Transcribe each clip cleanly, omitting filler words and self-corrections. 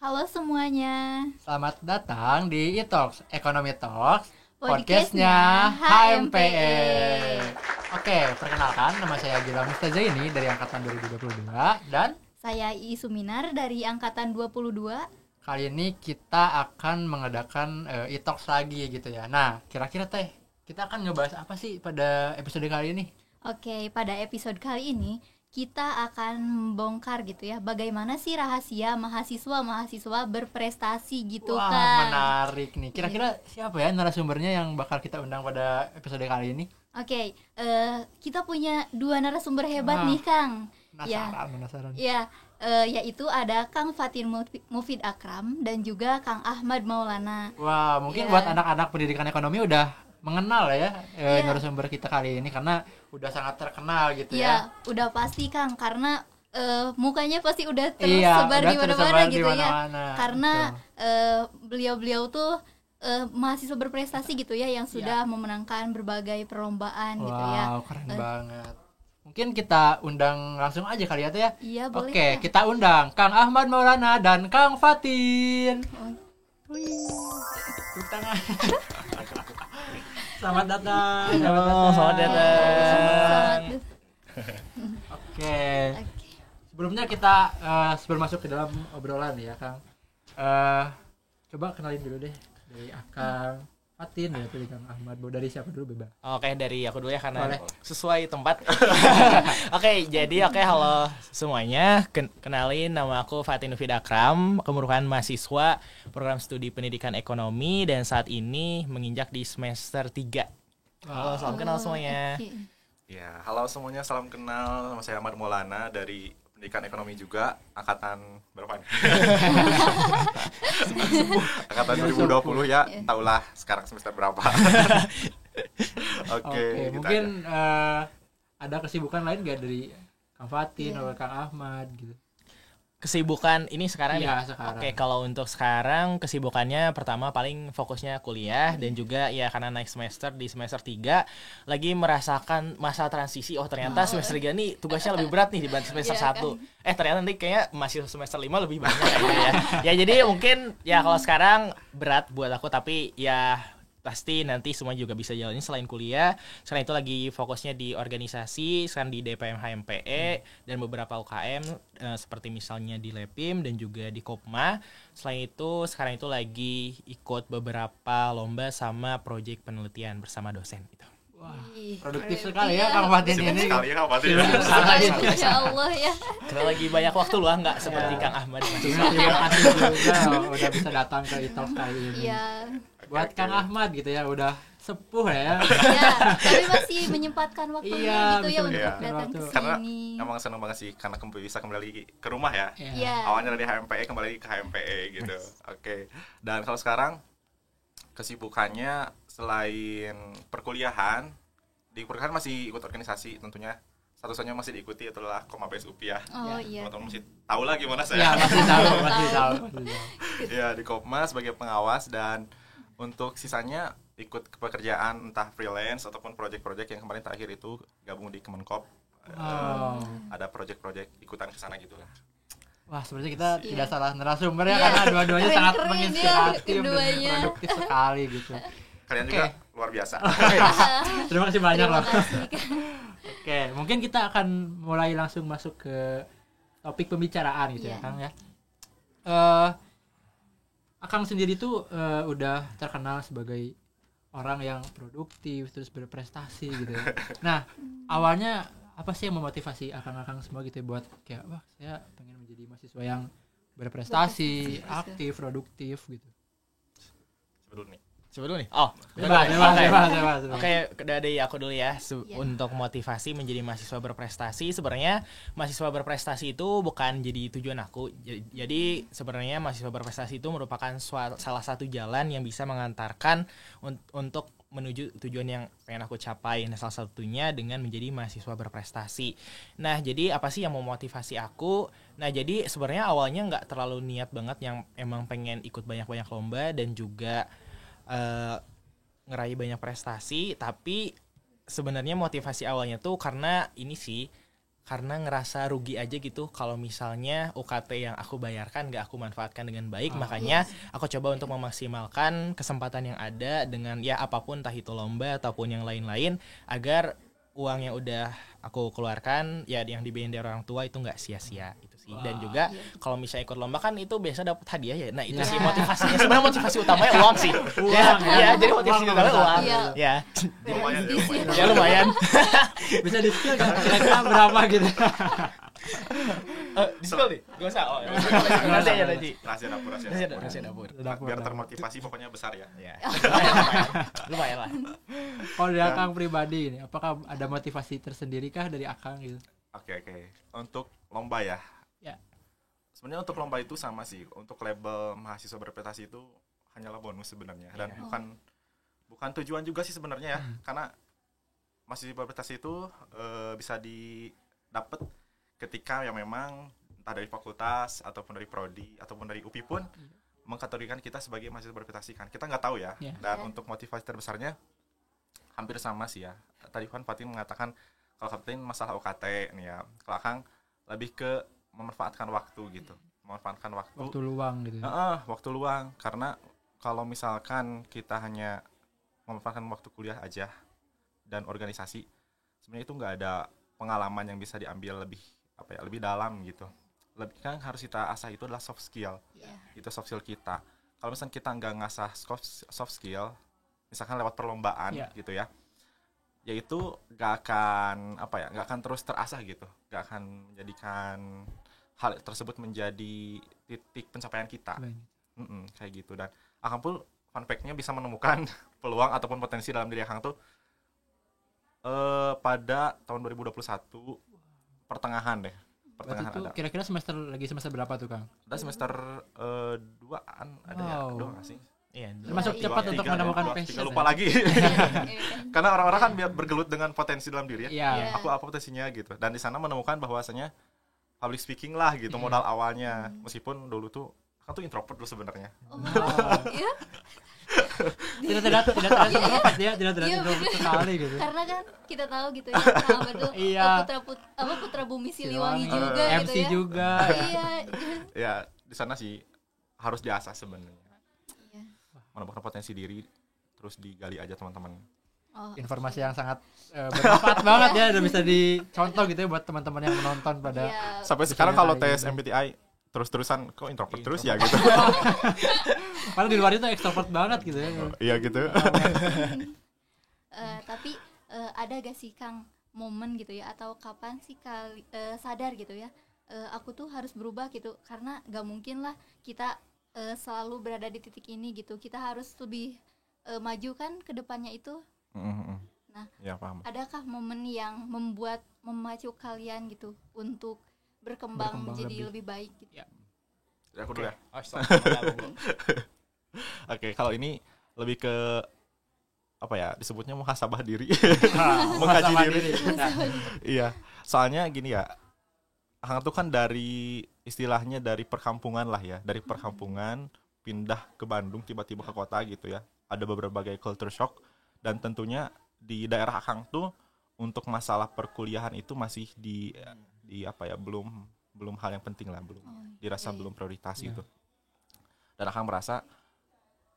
Halo semuanya. Selamat datang di eTalks, Ekonomi Talks, Podcastnya HMPE. Oke, perkenalkan nama saya Gilang Mustazaini dari angkatan 2022 dan Saya Suminar dari angkatan 22. kali ini kita akan mengadakan eTalks lagi gitu ya. Nah, kira-kira kita akan ngebahas apa sih pada episode kali ini? Oke, pada episode kali ini kita akan membongkar gitu ya, bagaimana sih rahasia mahasiswa berprestasi gitu. Wah, kan. menarik nih. Kira-kira siapa ya narasumbernya yang bakal kita undang pada episode kali ini? Oke, kita punya dua narasumber hebat Wah, nih, Kang. Penasaran. Ya, yaitu ada Kang Fatin Mufid Akram dan juga Kang Ahmad Maulana. Wah, mungkin Ya. buat anak-anak pendidikan ekonomi udah mengenal ya Iya. narasumber kita kali ini karena udah sangat terkenal gitu Ya, ya. udah pasti Kang, karena mukanya pasti udah Iya, tersebar udah di mana-mana tersebar di gitu ya. mana-mana. Karena beliau-beliau tuh mahasiswa berprestasi gitu ya, yang sudah memenangkan berbagai perlombaan Wow, gitu ya. keren banget. Mungkin kita undang langsung aja kali ya. Iya, boleh. Oke, Kang. kita undang Kang Ahmad Maulana dan Kang Fatin. Oh, Tepuk tangan. Selamat datang. Selamat datang. selamat. Oke. Oke. Sebelumnya kita sebelum masuk ke dalam obrolan ya Kang, coba kenalin dulu deh dari Akang Fatin ya, dari Kang Ahmad. Mau dari siapa dulu bebas? Oke, dari aku dulu ya karena Boleh. sesuai tempat. Oke, halo semuanya. Kenalin, nama aku Fatin Mufid Akram. Aku merupakan mahasiswa program studi pendidikan ekonomi dan saat ini menginjak di semester 3. Halo, salam kenal semuanya. Oke. Ya, halo semuanya, salam kenal. Nama saya Ahmad Maulana dari Pendidikan Ekonomi juga, angkatan berapa nih? Angkatan 2020 ya, tahulah sekarang semester berapa. Oke, gitu mungkin aja. ada kesibukan lain gak dari Kang Fatin atau Kang Ahmad gitu? Kesibukan ini sekarang Iya, nih. sekarang. Oke, kalau untuk sekarang kesibukannya pertama paling fokusnya kuliah dan juga ya karena naik semester di semester 3 lagi merasakan masa transisi. Oh, ternyata semester 3 nih tugasnya lebih berat nih dibanding semester Iya, 1. Ternyata nanti kayaknya masih semester 5 lebih banyak kayaknya ya. Ya jadi mungkin ya kalau sekarang berat buat aku tapi ya pasti nanti semua juga bisa jalanin selain kuliah. Selain itu lagi fokusnya di organisasi, sekarang di DPM HMPE dan beberapa UKM seperti misalnya di Lepim dan juga di Kopma. Selain itu sekarang itu lagi ikut beberapa lomba sama proyek penelitian bersama dosen gitu. Wah, Ih, produktif keren. sekali ya Iya. Kang Fatin Sibuk ini. sekali ya Pak Fatin. Sibuk sekali. Insya Allah ya. Karena lagi banyak waktu luang nggak seperti Kang Ahmad. Terima kasih juga udah bisa datang ke eTalks kali ini. Iya. Buat Kang Ahmad gitu ya, udah sepuh ya. Ya, tapi masih menyempatkan waktunya Iya, gitu ya bisa untuk menyempatkan datang ke waktu. Karena sini. emang seneng banget sih karena bisa kembali ke rumah ya. Iya. Awalnya dari HMPE kembali ke HMPE gitu. Oke. Dan kalau sekarang kesibukannya selain perkuliahan, di perkuliahan masih ikut organisasi tentunya. Statusnya masih diikuti adalah Komabes UPI ya. Oh iya. Teman-teman mesti tahu lah gimana Ya, saya. masih tahu. Ya, di Kopma sebagai pengawas dan untuk sisanya ikut ke pekerjaan entah freelance ataupun proyek-proyek yang kemarin terakhir itu gabung di Kemenkop. Oh. Ada proyek-proyek ikutan ke sana gitu lah. Wah, sepertinya kita Iya. tidak salah narasumber ya, Iya. karena dua-duanya Keren-keren sangat ya, menginspiratif dan keduanya. produktif sekali gitu. Kalian Oke. juga luar biasa. Terima kasih banyak Terima loh. kasih, Kak. Oke, mungkin kita akan mulai langsung masuk ke topik pembicaraan gitu ya, Iya. Kang ya. Akang sendiri tuh udah terkenal sebagai orang yang produktif terus berprestasi gitu ya. Nah, awalnya apa sih yang memotivasi akang-akang semua gitu ya buat kayak wah saya pengen menjadi mahasiswa yang berprestasi, Berprestasi, aktif, produktif gitu. Coba dulu nih. Oh, Bebas. Oke, dari aku dulu ya. Iya. Untuk motivasi menjadi mahasiswa berprestasi, sebenarnya mahasiswa berprestasi itu bukan jadi tujuan aku. Jadi sebenarnya mahasiswa berprestasi itu merupakan salah satu jalan yang bisa mengantarkan untuk menuju tujuan yang pengen aku capai. Nah, salah satunya dengan menjadi mahasiswa berprestasi. Nah, jadi apa sih yang memotivasi aku? Nah, jadi sebenarnya awalnya nggak terlalu niat banget yang emang pengen ikut banyak-banyak lomba dan juga ngeraih banyak prestasi, tapi sebenarnya motivasi awalnya tuh karena ini sih karena ngerasa rugi aja gitu kalau misalnya UKT yang aku bayarkan gak aku manfaatkan dengan baik. Makanya aku coba untuk memaksimalkan kesempatan yang ada dengan ya apapun, entah itu lomba ataupun yang lain-lain, agar uang yang udah aku keluarkan ya yang dibiayain dari orang tua itu nggak sia-sia itu sih. Dan juga kalau misalnya ikut lomba kan itu biasa dapat hadiah ya. Nah itu sih motivasinya, sebenarnya motivasi utamanya uang sih. Ya jadi motivasi utamanya uang. Ya lumayan. Bisa di skill kan kira-kira berapa gitu. Di skill nih gak usah. Nanti aja nanti. Rahasia dapur. Biar termotivasi pokoknya besar ya. Lumayan lah. Kalau dari Akang pribadi ini, apakah ada motivasi tersendiri kah dari Akang gitu? Oke. Untuk lomba ya. Ya. Sebenarnya untuk lomba itu sama sih. Untuk label mahasiswa berprestasi itu hanyalah bonus sebenarnya, dan bukan tujuan juga sih sebenarnya ya. Karena mahasiswa berprestasi itu bisa didapat ketika yang memang entah dari fakultas ataupun dari prodi ataupun dari UPI pun mengkategorikan kita sebagai mahasiswa berprestasi kan. Kita nggak tahu ya. Dan untuk motivasi terbesarnya hampir sama sih ya. Tadi kan Fatin mengatakan kalau Fatin masalah UKT nih ya. Kalau Akang lebih ke memanfaatkan waktu gitu. Memanfaatkan waktu luang gitu. Waktu luang, karena kalau misalkan kita hanya memanfaatkan waktu kuliah aja dan organisasi, sebenarnya itu nggak ada pengalaman yang bisa diambil lebih dalam gitu. Lebih kan harus kita asah itu adalah soft skill. Itu soft skill kita. Kalau misalkan kita nggak ngasah soft skill, misalkan lewat perlombaan gitu ya, yaitu nggak akan terus terasah gitu, nggak akan menjadikan hal tersebut menjadi titik pencapaian kita. Kayak gitu. Dan Akang pun fun fact-nya bisa menemukan peluang ataupun potensi dalam diri Akang tuh pada tahun 2021 pertengahan deh. Berarti itu kira-kira semester berapa tuh Kang? Ada semester 2-an ada ya, kedua nggak sih? Iya, termasuk cepat untuk menemukan passion. Lupa lagi. Karena orang-orang kan bergelut dengan potensi dalam diri ya. Aku apa potensinya gitu. Dan di sana menemukan bahwasanya public speaking lah gitu modal awalnya. Meskipun dulu tuh kan tuh introvert dulu sebenarnya. Tidak introvert sekali gitu. Karena kan kita tahu gitu ya, sahabat tuh putra bumi Siliwangi juga MC gitu ya. juga. Ya, di sana sih harus diasah sebenarnya. Menemukan potensi diri, terus digali aja teman-teman. Informasi yang sangat bermanfaat banget ya, udah bisa dicontoh gitu ya buat teman-teman yang menonton pada. Sampai sekarang kalau tes MBTI terus-terusan kok introvert terus ya gitu. Padahal di luar itu extrovert banget gitu ya. Iya gitu. Tapi ada gak sih Kang momen gitu ya, atau kapan sih sadar gitu ya, aku tuh harus berubah gitu, karena gak mungkin lah kita selalu berada di titik ini gitu, kita harus lebih maju kan ke depannya itu. Nah, ya, paham. Adakah momen yang memacu kalian gitu untuk berkembang menjadi lebih baik gitu? Ya, aku dulu ya. Oke, kalau ini lebih ke disebutnya muhasabah diri. Mengkaji diri. Iya, soalnya gini ya, Akang tuh kan istilahnya dari perkampungan lah ya, dari perkampungan pindah ke Bandung, tiba-tiba ke kota gitu ya. Ada beberapa culture shock, dan tentunya di daerah Akang tuh untuk masalah perkuliahan itu masih belum hal yang penting lah, belum prioritas gitu. Dan Akang merasa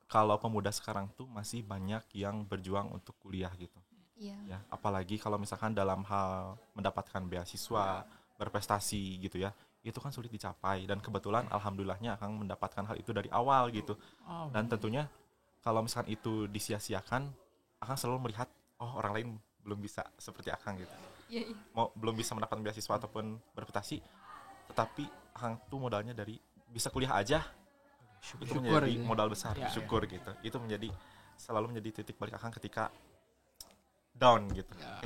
kalau pemuda sekarang tuh masih banyak yang berjuang untuk kuliah gitu. Ya, apalagi kalau misalkan dalam hal mendapatkan beasiswa, berprestasi gitu ya, itu kan sulit dicapai, dan kebetulan alhamdulillahnya Akang mendapatkan hal itu dari awal gitu. Dan tentunya kalau misalkan itu disia-siakan, Akang selalu melihat orang lain belum bisa seperti Akang gitu. Belum bisa mendapatkan beasiswa ataupun berprestasi, tetapi Akang tuh modalnya dari bisa kuliah aja, itu menjadi modal besar, syukur gitu. Itu selalu menjadi titik balik Akang ketika down gitu ya.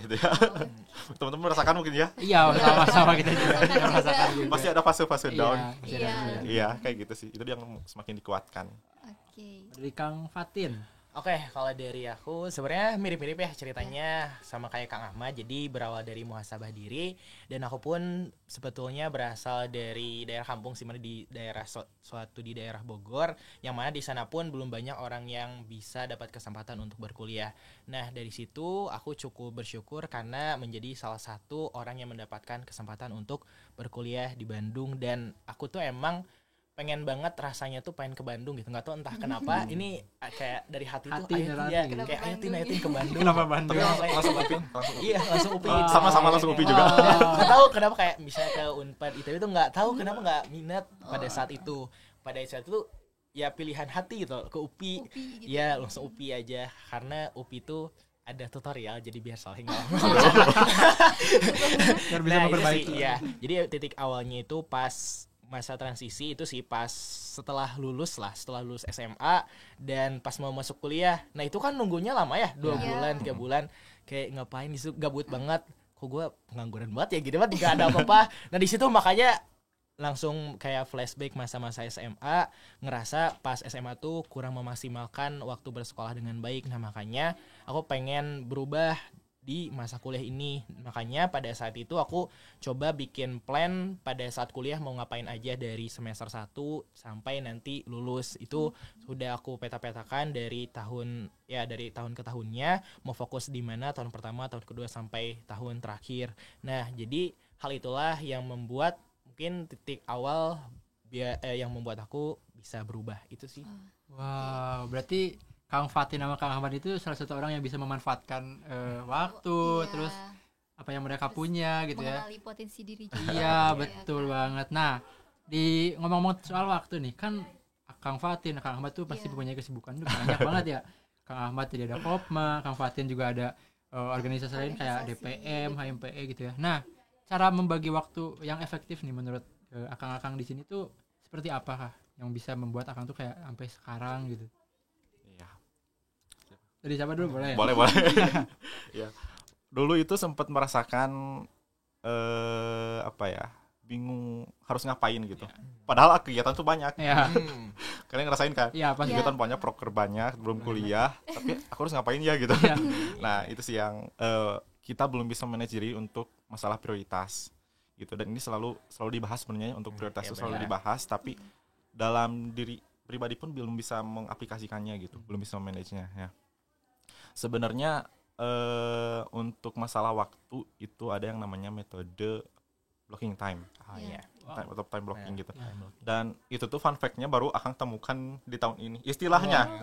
Teman-teman merasakan mungkin ya? Iya, sama-sama kita juga merasakan juga. Pasti ada fase-fase down. Iya. Iya, kayak gitu sih. Itu yang semakin dikuatkan. Oke. Dari Kang Fatin, Oke, kalau dari aku sebenarnya mirip-mirip ya ceritanya sama kayak Kang Ahmad. Jadi berawal dari muhasabah diri dan aku pun sebetulnya berasal dari daerah kampung sih, mana di daerah suatu di daerah Bogor, yang mana di sana pun belum banyak orang yang bisa dapat kesempatan untuk berkuliah. Nah, dari situ aku cukup bersyukur karena menjadi salah satu orang yang mendapatkan kesempatan untuk berkuliah di Bandung, dan aku tuh emang pengen banget rasanya tuh pengen ke Bandung gitu, nggak tahu entah kenapa ini kayak dari hati tuh ayo ya gitu. kayak ayo tin ke Bandung. Kenapa Bandung? Tapi langsung upin, Iya langsung UPI. sama-sama langsung UPI juga. Nggak tahu kenapa kayak misalnya ke Unpad ITB itu nggak tahu kenapa nggak minat pada saat itu. Pada saat itu ya pilihan hati gitu ke UPI. gitu. Ya langsung UPI aja karena UPI itu ada tutorial jadi biar saling ngomong. Biar bisa memperbaiki. Ya jadi titik awalnya itu pas masa transisi itu sih pas setelah lulus SMA dan pas mau masuk kuliah. Nah itu kan nunggunya lama ya 2 bulan 3 bulan kayak ngapain disitu, gabut banget, kok gue pengangguran banget ya gitu banget, gak ada apa-apa. Nah di situ makanya langsung kayak flashback masa-masa SMA, ngerasa pas SMA tuh kurang memaksimalkan waktu bersekolah dengan baik. Nah makanya aku pengen berubah di masa kuliah ini. Makanya pada saat itu aku coba bikin plan pada saat kuliah mau ngapain aja dari semester 1 sampai nanti lulus. Itu sudah aku peta-petakan dari tahun ke tahunnya, mau fokus di mana tahun pertama, tahun kedua sampai tahun terakhir. Nah, jadi hal itulah yang membuat mungkin titik awal yang membuat aku bisa berubah itu sih. Wow, berarti Kang Fatin sama Kang Ahmad itu salah satu orang yang bisa memanfaatkan waktu, terus apa yang mereka punya gitu ya. Mengenali potensi diri juga. Iya, betul banget. Nah, di ngomong-ngomong soal waktu nih, kan Kang Fatin, Kang Ahmad tuh pasti punya kesibukan tuh banyak banget ya. Kang Ahmad jadi ada Kopma, Kang Fatin juga ada organisasi lain kayak DPM, HMPE gitu ya. Nah, cara membagi waktu yang efektif nih menurut akang-akang di sini tuh seperti apa kah yang bisa membuat akang tuh kayak sampai sekarang gitu? Dari siapa dulu boleh ya? Boleh. Ya. Dulu itu sempat merasakan bingung harus ngapain gitu. Padahal kegiatan tuh banyak. Iya. Kalian ngerasain kan? Iya, pasti. Kegiatan banyak, proker banyak, belum kuliah, tapi aku harus ngapain ya gitu. Iya. Nah, itu sih yang kita belum bisa manage diri untuk masalah prioritas gitu. Dan ini selalu dibahas sebenarnya, untuk prioritas itu selalu dibahas, tapi dalam diri pribadi pun belum bisa mengaplikasikannya gitu, belum bisa memanagenya ya. Sebenarnya untuk masalah waktu itu ada yang namanya metode blocking time. Atau time blocking gitu. Dan itu tuh fun fact-nya baru akan temukan di tahun ini. Istilahnya.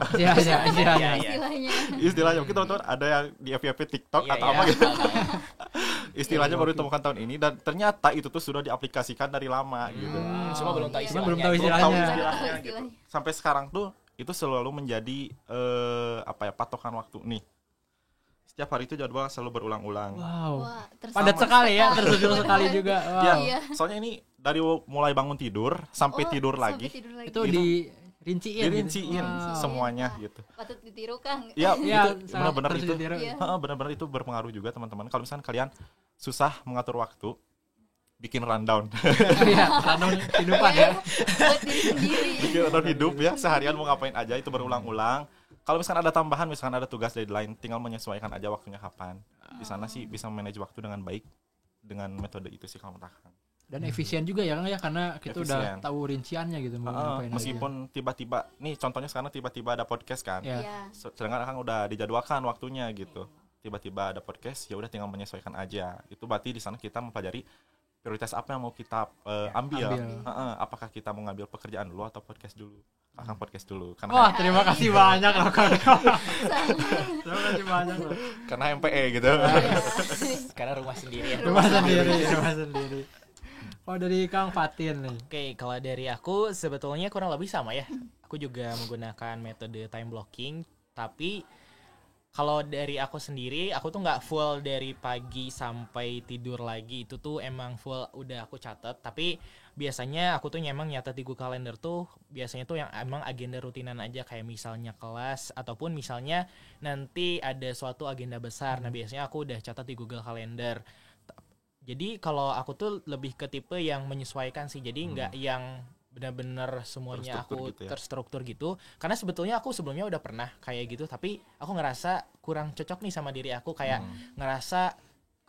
Istilahnya mungkin teman-teman ada yang di FYP TikTok atau apa gitu. Istilahnya baru ditemukan tahun ini, dan ternyata itu tuh sudah diaplikasikan dari lama gitu. Cuma belum tahu istilahnya. Gitu. Sampai sekarang tuh itu selalu menjadi patokan waktu nih. Setiap hari itu jadwal selalu berulang-ulang. Wow. Padat sekali ya, tersusun sekali juga. Wow. Ya, soalnya ini dari mulai bangun tidur sampai tidur lagi. Itu dirinciin semuanya gitu. Patut ditiru Kang. Ya, itu benar-benar itu berpengaruh juga teman-teman. Kalau misalnya kalian susah mengatur waktu, bikin rundown. Rundown kehidupan ya. Buat diri sendiri. Bikin rundown hidup ya, seharian mau ngapain aja itu berulang-ulang. Kalau misalkan ada tambahan, misalkan ada tugas deadline, tinggal menyesuaikan aja waktunya kapan. Di sana sih bisa manage waktu dengan baik dengan metode itu sih kalau menurut aku. Dan efisien juga ya Kang ya, karena kita udah tahu rinciannya gitu mau ngapain meskipun aja. Tiba-tiba nih contohnya sekarang tiba-tiba ada podcast kan. Sedangkan Kang udah dijadwalkan waktunya gitu. Tiba-tiba ada podcast, ya udah tinggal menyesuaikan aja. Itu berarti di sana kita mempelajari prioritas apa yang mau kita ambil. Apakah kita mau ngambil pekerjaan dulu atau podcast dulu? Akan podcast dulu. Wah, terima kasih banyak loh Kang. Terima kasih banyak loh. Karena MPE gitu. Karena rumah sendiri. Rumah sendiri. Oh, dari Kang Fatin nih. Oke, kalau dari aku sebetulnya kurang lebih sama ya. Aku juga menggunakan metode time blocking, tapi kalau dari aku sendiri, aku tuh nggak full dari pagi sampai tidur lagi. Itu tuh emang full udah aku catat. Tapi biasanya aku tuh emang nyatet di Google Calendar tuh biasanya tuh yang emang agenda rutinan aja. Kayak misalnya kelas ataupun misalnya nanti ada suatu agenda besar. Nah biasanya aku udah catat di Google Calendar. Jadi kalau aku tuh lebih ke tipe yang menyesuaikan sih. Jadi nggak yang benar-benar semuanya Terstruktur aku gitu ya. terstruktur gitu. Karena sebetulnya aku sebelumnya udah pernah kayak gitu, tapi aku ngerasa kurang cocok nih sama diri aku, kayak ngerasa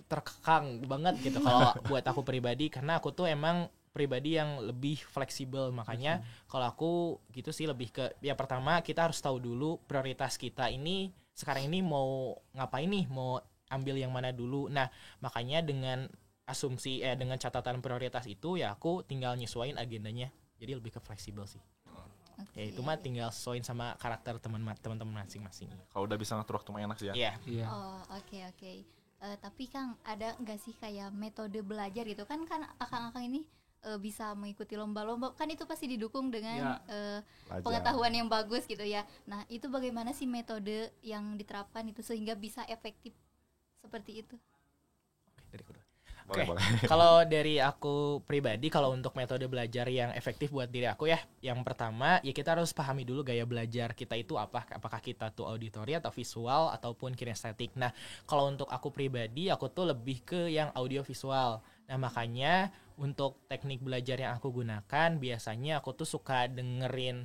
terkekang banget gitu kalau buat aku pribadi, karena aku tuh emang pribadi yang lebih fleksibel. Makanya kalau aku gitu sih lebih ke ya pertama kita harus tahu dulu prioritas kita ini sekarang ini mau ngapain nih, mau ambil yang mana dulu. Nah, makanya dengan asumsi dengan catatan prioritas itu ya aku tinggal nyesuaiin agendanya. Jadi lebih ke fleksibel sih. Oke. Ya itu mah tinggal sesuaiin sama karakter teman-teman masing-masing. Kalau udah bisa ngatur waktu mah enak sih ya. Iya. Iya. Oh, oke. Tapi Kang, ada nggak sih kayak metode belajar gitu kan akang-akang ini bisa mengikuti lomba-lomba, kan itu pasti didukung dengan Belajar. pengetahuan yang bagus gitu ya. Nah, itu bagaimana sih metode yang diterapkan itu sehingga bisa efektif seperti itu? Oke, dari aku dulu. Boleh, Oke. boleh. Kalau dari aku pribadi, kalau untuk metode belajar yang efektif buat diri aku ya, yang pertama ya kita harus pahami dulu gaya belajar kita itu apa. Apakah kita tuh auditory atau visual ataupun kinestetik. Nah, kalau untuk aku pribadi, aku tuh lebih ke yang audio visual. Nah, makanya untuk teknik belajar yang aku gunakan, biasanya aku tuh suka dengerin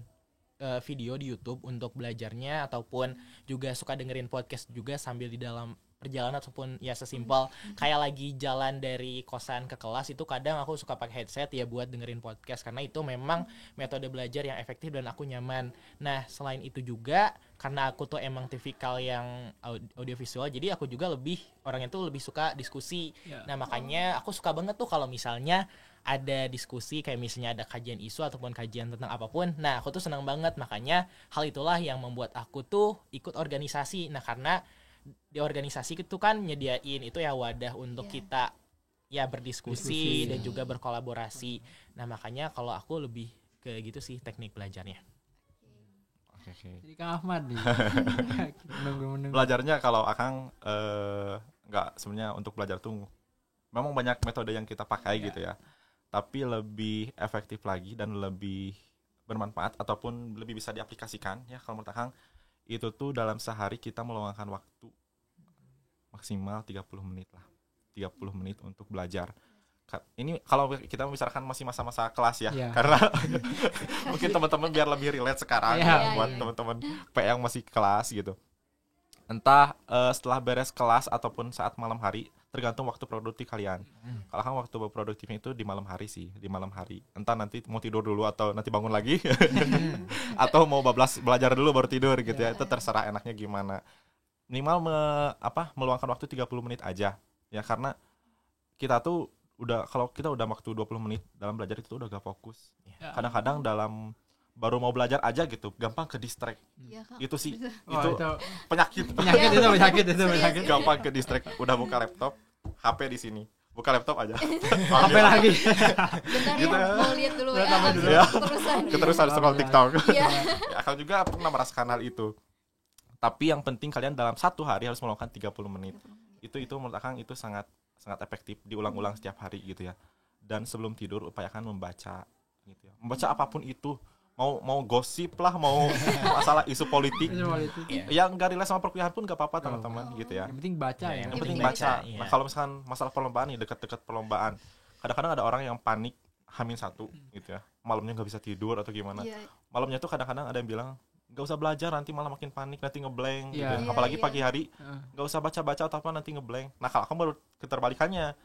video di YouTube untuk belajarnya, ataupun juga suka dengerin podcast juga sambil di dalam perjalanan, ataupun ya sesimpel kayak lagi jalan dari kosan ke kelas itu kadang aku suka pakai headset ya buat dengerin podcast, karena itu memang metode belajar yang efektif dan aku nyaman. Nah, selain itu juga karena aku tuh emang tipikal yang audiovisual, jadi aku juga orangnya tuh lebih suka diskusi. Nah, makanya aku suka banget tuh kalau misalnya ada diskusi kayak misalnya ada kajian isu ataupun kajian tentang apapun. Nah, aku tuh senang banget, makanya hal itulah yang membuat aku tuh ikut organisasi. Nah, karena di organisasi itu kan nyediain itu ya wadah untuk kita ya berdiskusi dan juga berkolaborasi. Nah, makanya kalau aku lebih ke gitu sih teknik belajarnya. Oke. Jadi Kang Ahmad nih. Menunggu. Belajarnya kalau Akang nggak, sebenarnya untuk belajar tuh memang banyak metode yang kita pakai gitu ya. Tapi lebih efektif lagi dan lebih bermanfaat ataupun lebih bisa diaplikasikan ya kalau menurut Akang itu tuh dalam sehari kita meluangkan waktu maksimal 30 menit lah. 30 menit untuk belajar. Ini kalau kita membicarakan masih masa-masa kelas ya. Karena mungkin teman-teman biar lebih relate sekarang buat teman-teman P yang masih kelas gitu. Entah setelah beres kelas ataupun saat malam hari, tergantung waktu produktif kalian. Kalau kan waktu produktifnya itu di malam hari sih, di malam hari. Entah nanti mau tidur dulu atau nanti bangun lagi, atau mau belajar dulu baru tidur gitu ya. Itu terserah enaknya gimana. Minimal meluangkan waktu 30 menit aja. Ya karena kita tuh kalau kita udah waktu 20 menit dalam belajar itu udah gak fokus. Kadang-kadang dalam baru mau belajar aja gitu gampang ke distract. Itu sih itu penyakit itu gampang ke distract. Udah buka laptop, HP di sini, buka laptop aja HP lagi bentar gitu ya, mau lihat dulu ya. terusan Keterusan scroll TikTok. ya. Akang juga pernah merasakan hal itu. Tapi yang penting kalian dalam satu hari harus meluangkan 30 menit. Itu menurut Akang itu sangat efektif, diulang-ulang setiap hari gitu ya. Dan sebelum tidur upayakan membaca gitu ya. Membaca apapun itu, mau gosip lah, mau masalah isu politik. Yang enggak relate sama perkuliahan pun enggak apa-apa teman-teman gitu ya. Yang penting baca ya. Yang penting baca. Nah, kalau misalkan masalah perlombaan nih, dekat-dekat perlombaan, kadang-kadang ada orang yang panik H-1 gitu ya. Malamnya enggak bisa tidur atau gimana. Malamnya tuh kadang-kadang ada yang bilang nggak usah belajar, nanti malah makin panik, nanti ngeblank gitu. Apalagi pagi hari nggak usah baca atau apa, nanti ngeblank. Nah, kalau kamu baru keterbalikannya,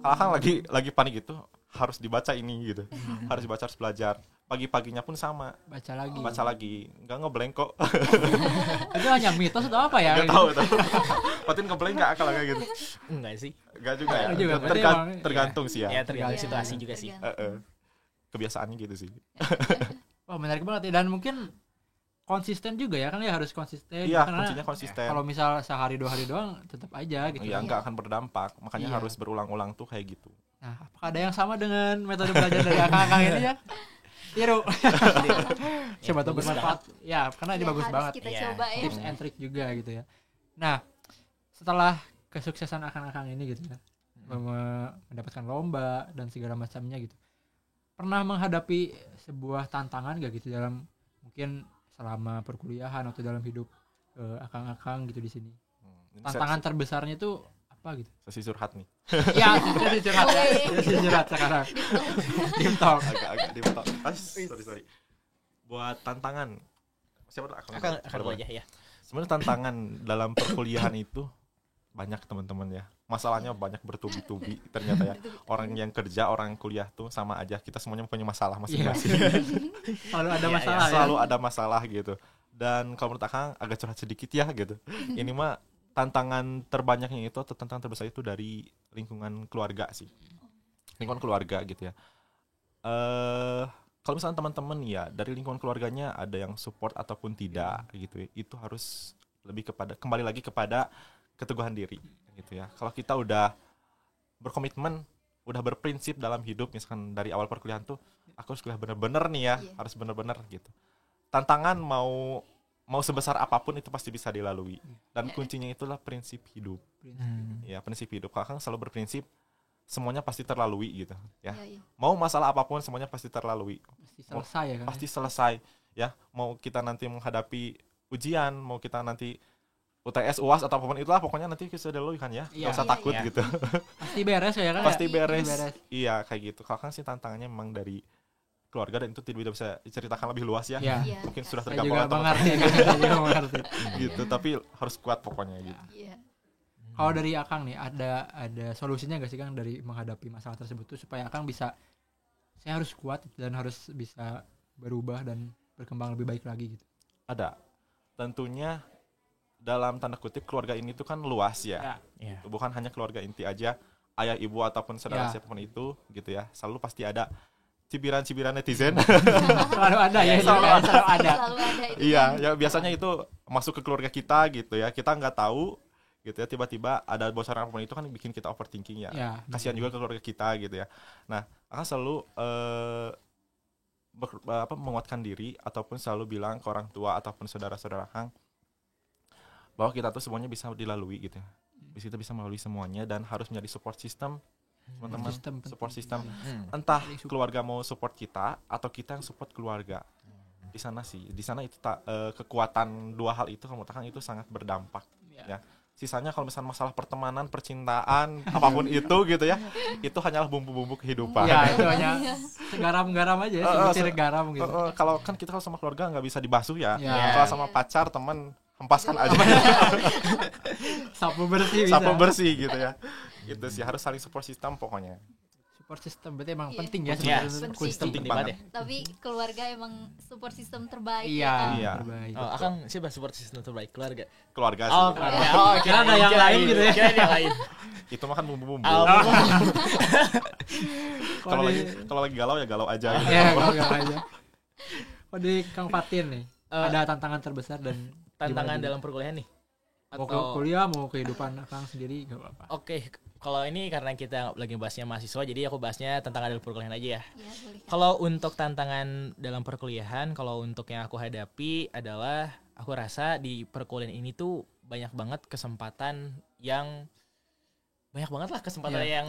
kalau kamu lagi panik gitu, harus dibaca ini gitu, harus dibaca, harus belajar. Pagi-paginya pun sama, baca lagi, nggak ngeblank kok. Itu hanya mitos atau apa ya? Nggak tahu. Patin ngeblank nggak kalau kayak gitu? Enggak sih. Nggak juga ya. Tergantung sih ya. Ya tergantung situasi juga sih. Kebiasaannya gitu sih. Wah, menarik banget ya. Dan mungkin konsisten juga ya, kan ya harus konsisten. Iya, kuncinya konsisten. Kalau misal sehari 2 hari doang tetap aja gitu. Iya, nggak akan berdampak. Makanya harus berulang-ulang tuh kayak gitu. Nah, apakah ada yang sama dengan metode belajar dari kakak ini ya? Tiru. Coba tuh bermanfaat. Ya, karena ini bagus banget. Kita coba ya. Tips and trick juga gitu ya. Nah, setelah kesuksesan akang-akang ini gitu ya, mendapatkan lomba dan segala macamnya gitu, pernah menghadapi sebuah tantangan gak gitu dalam mungkin selama perkuliahan atau dalam hidup akang-akang gitu di sini? Tantangan terbesarnya itu apa apa gitu. Sesi curhat nih. Ya, sesi curhat ya. Boleh. Sesi curhat sekarang. Deep talk. Agak deep talk. Sorry. Buat tantangan. Siapa dulu? Akan dulu aja ya. Sebenarnya tantangan dalam perkuliahan itu banyak teman-teman ya. Masalahnya banyak bertubi-tubi ternyata ya. Orang yang kerja, orang yang kuliah tuh sama aja. Kita semuanya punya masalah masing-masing. Selalu ada Iya, masalah ya. Selalu ada masalah gitu. Dan kalau menurut Akang agak curhat sedikit ya gitu. Ini mah tantangan terbanyaknya itu atau tantangan terbesar itu dari lingkungan keluarga sih. Lingkungan keluarga gitu ya. Kalau misalnya teman-teman ya dari lingkungan keluarganya ada yang support ataupun tidak gitu ya, itu harus lebih kepada kembali lagi kepada keteguhan diri gitu ya. Kalau kita udah berkomitmen, udah berprinsip dalam hidup, misalkan dari awal perkuliahan tuh aku harus kuliah bener-bener nih ya, harus bener-bener gitu. Tantangan mau sebesar apapun itu pasti bisa dilalui. Dan kuncinya itulah prinsip hidup. Ya, prinsip hidup. Kakak selalu berprinsip semuanya pasti terlalui gitu ya. Mau masalah apapun semuanya pasti terlalui. Pasti selesai ya kan. Pasti selesai ya. Mau kita nanti menghadapi ujian, mau kita nanti UTS, UAS atau apapun itulah pokoknya nanti kita lalui kan ya. Enggak usah takut gitu. Pasti beres ya kan. Pasti beres. Iya, kayak gitu. Kakak sih tantangannya memang dari keluarga dan itu tidak bisa diceritakan lebih luas ya. Mungkin sudah Saya tergambar juga mengerti. gitu, tapi harus kuat pokoknya gitu. Kalau dari Akang nih ada solusinya nggak sih Kang dari menghadapi masalah tersebut tuh supaya Akang bisa saya harus kuat dan harus bisa berubah dan berkembang lebih baik lagi gitu. Ada. Tentunya dalam tanda kutip keluarga ini tuh kan luas ya. Bukan hanya keluarga inti aja, ayah ibu ataupun saudara siapapun itu gitu ya. Selalu pasti ada cibiran-cibiran netizen. Selalu ada ya, selalu ada. Iya, ya biasanya itu masuk ke keluarga kita gitu ya. Kita nggak tahu gitu ya, tiba-tiba ada bocoran apapun itu kan bikin kita overthinking ya. Kasihan juga ke keluarga kita gitu ya. Nah, akan selalu menguatkan diri ataupun selalu bilang ke orang tua ataupun saudara-saudara Kang bahwa kita tuh semuanya bisa dilalui gitu ya. Kita bisa melalui semuanya dan harus menjadi support system teman-teman, support system. Entah keluarga mau support kita atau kita yang support keluarga. Di sana itu kekuatan dua hal itu kamu katakan itu sangat berdampak ya. Sisanya kalau misalnya masalah pertemanan, percintaan, apapun itu gitu ya, itu hanyalah bumbu-bumbu kehidupan. Ya, itu hanya garam-garam aja ya, sebutir garam gitu. Kalau kan kita sama keluarga nggak bisa dibasuh ya. Kalau sama pacar, teman, hempaskan aja. Sapu bersih bisa. Sapu bersih gitu ya. Gitu sih, harus saling support system pokoknya. Support system berarti emang penting ya penting banget ya. Tapi keluarga emang support system terbaik. Iya. Terbaik. Akang siapa support system terbaik keluarga? Keluarga sih. Kira ada yang lain gitu ya. Kira ada yang lain. Itu makan bumbu-bumbu. Kalau lagi galau ya galau aja. Iya, galau aja. Kalau di Kang Fatin nih, ada tantangan terbesar dan tantangan dalam perkuliahan nih. Mau kuliah, mau kehidupan Kang sendiri gak apa-apa. Oke, kalau ini karena kita lagi bahasnya mahasiswa, jadi aku bahasnya tantangan dalam perkuliahan aja ya. Boleh. Kalau untuk tantangan dalam perkuliahan, kalau untuk yang aku hadapi adalah aku rasa di perkuliahan ini tuh banyak banget kesempatan yang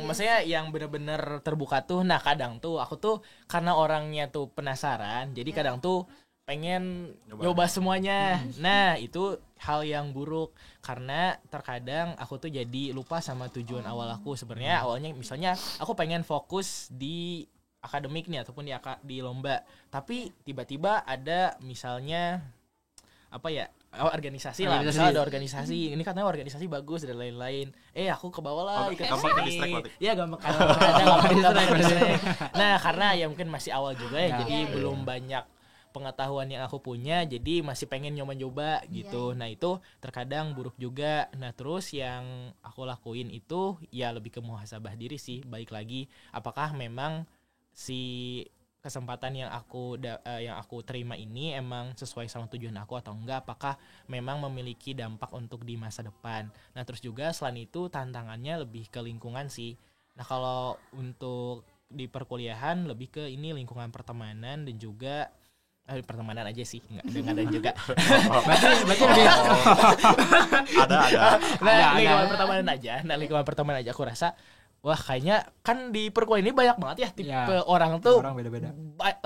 maksudnya yang benar-benar terbuka tuh. Nah kadang tuh aku tuh karena orangnya tuh penasaran, jadi kadang tuh pengen nyoba semuanya. Nah itu hal yang buruk karena terkadang aku tuh jadi lupa sama tujuan awal aku. Sebenarnya awalnya misalnya aku pengen fokus di akademik nih ataupun di lomba, tapi tiba-tiba ada misalnya organisasi lah, misalnya ada organisasi, ini katanya organisasi bagus dan lain-lain. Aku ke bawah lah ikut sini. Ya gampang Nah karena ya mungkin masih awal juga ya, jadi belum banyak pengetahuan yang aku punya, jadi masih pengen nyoba-nyoba gitu. Nah itu terkadang buruk juga. Nah terus yang aku lakuin itu ya lebih ke muhasabah diri sih. Baik lagi apakah memang si kesempatan yang aku terima ini emang sesuai sama tujuan aku atau enggak, apakah memang memiliki dampak untuk di masa depan. Nah terus juga selain itu tantangannya lebih ke lingkungan sih. Nah kalau untuk di perkuliahan lebih ke ini lingkungan pertemanan dan juga pertemanan aja sih, nggak ada juga. berarti lebih ada. Lingkungan pertemanan aja aku rasa wah kayaknya kan di perkuliahan ini banyak banget ya tipe orang tuh orang beda-beda.